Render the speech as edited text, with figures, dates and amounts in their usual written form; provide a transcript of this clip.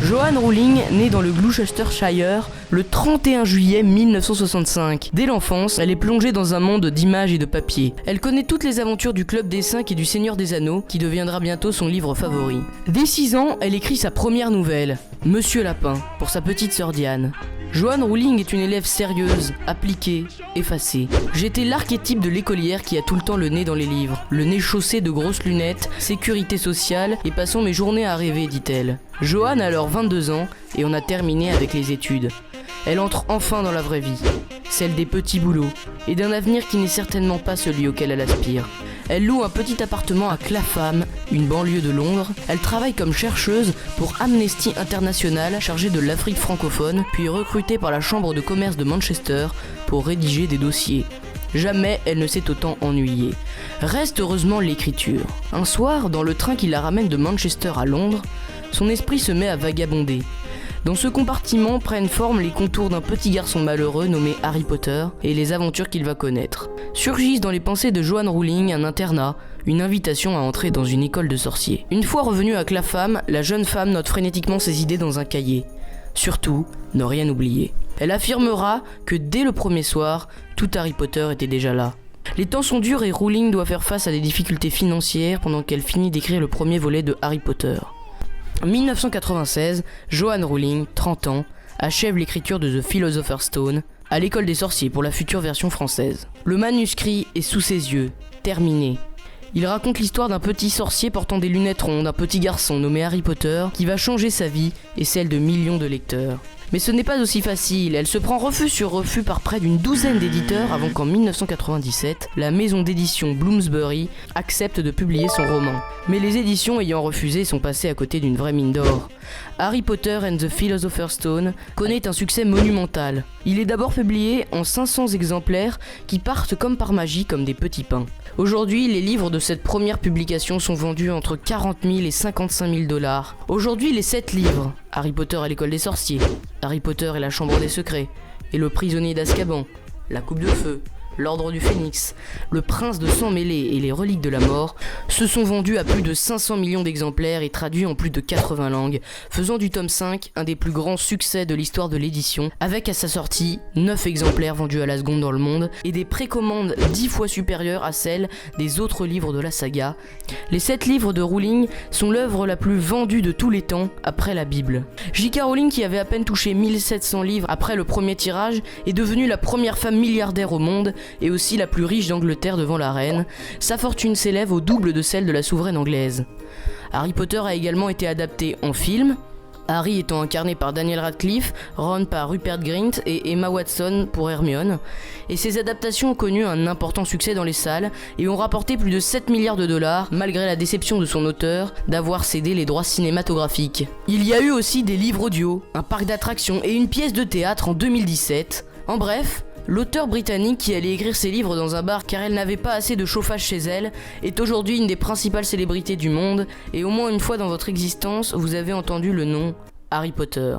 Joanne Rowling naît dans le Gloucestershire le 31 juillet 1965. Dès l'enfance, elle est plongée dans un monde d'images et de papier. Elle connaît toutes les aventures du Club des 5 et du Seigneur des Anneaux, qui deviendra bientôt son livre favori. Dès 6 ans, elle écrit sa première nouvelle, Monsieur Lapin, pour sa petite sœur Diane. Joanne Rowling est une élève sérieuse, appliquée, effacée. J'étais l'archétype de l'écolière qui a tout le temps le nez dans les livres, le nez chaussé de grosses lunettes, sécurité sociale et passant mes journées à rêver, dit-elle. Joanne a alors 22 ans et on a terminé avec les études. Elle entre enfin dans la vraie vie, celle des petits boulots et d'un avenir qui n'est certainement pas celui auquel elle aspire. Elle loue un petit appartement à Clapham, une banlieue de Londres. Elle travaille comme chercheuse pour Amnesty International, chargée de l'Afrique francophone, puis recrutée par la Chambre de commerce de Manchester pour rédiger des dossiers. Jamais elle ne s'est autant ennuyée. Reste heureusement l'écriture. Un soir, dans le train qui la ramène de Manchester à Londres, son esprit se met à vagabonder. Dans ce compartiment prennent forme les contours d'un petit garçon malheureux nommé Harry Potter et les aventures qu'il va connaître. Surgissent dans les pensées de Joanne Rowling un internat, une invitation à entrer dans une école de sorciers. Une fois revenue à Clapham, la jeune femme note frénétiquement ses idées dans un cahier. Surtout, ne rien oublier. Elle affirmera que dès le premier soir, tout Harry Potter était déjà là. Les temps sont durs et Rowling doit faire face à des difficultés financières pendant qu'elle finit d'écrire le premier volet de Harry Potter. En 1996, Joanne Rowling, 30 ans, achève l'écriture de The Philosopher's Stone à l'école des sorciers pour la future version française. Le manuscrit est sous ses yeux, terminé. Il raconte l'histoire d'un petit sorcier portant des lunettes rondes, un petit garçon nommé Harry Potter qui va changer sa vie et celle de millions de lecteurs. Mais ce n'est pas aussi facile, elle se prend refus sur refus par près d'une douzaine d'éditeurs avant qu'en 1997, la maison d'édition Bloomsbury accepte de publier son roman. Mais les éditions ayant refusé sont passées à côté d'une vraie mine d'or. Harry Potter and the Philosopher's Stone connaît un succès monumental. Il est d'abord publié en 500 exemplaires qui partent comme par magie comme des petits pains. Aujourd'hui, les livres de cette première publication sont vendus entre 40 000 et 55 000 $. Aujourd'hui, les 7 livres, Harry Potter à l'école des sorciers, Harry Potter et la chambre des secrets, et le prisonnier d'Azkaban, la coupe de feu, l'ordre du Phénix, le prince de sang mêlé et les reliques de la mort se sont vendus à plus de 500 millions d'exemplaires et traduits en plus de 80 langues, faisant du tome 5 un des plus grands succès de l'histoire de l'édition, avec à sa sortie 9 exemplaires vendus à la seconde dans le monde et des précommandes 10 fois supérieures à celles des autres livres de la saga. Les 7 livres de Rowling sont l'œuvre la plus vendue de tous les temps après la Bible. J.K. Rowling, qui avait à peine touché 1700 livres après le premier tirage, est devenue la première femme milliardaire au monde et aussi la plus riche d'Angleterre devant la reine. Sa fortune s'élève au double de celle de la souveraine anglaise. Harry Potter a également été adapté en film, Harry étant incarné par Daniel Radcliffe, Ron par Rupert Grint et Emma Watson pour Hermione. Et ces adaptations ont connu un important succès dans les salles et ont rapporté plus de 7 milliards de $, malgré la déception de son auteur d'avoir cédé les droits cinématographiques. Il y a eu aussi des livres audio, un parc d'attractions et une pièce de théâtre en 2017. En bref, l'auteur britannique qui allait écrire ses livres dans un bar car elle n'avait pas assez de chauffage chez elle est aujourd'hui une des principales célébrités du monde et au moins une fois dans votre existence vous avez entendu le nom Harry Potter.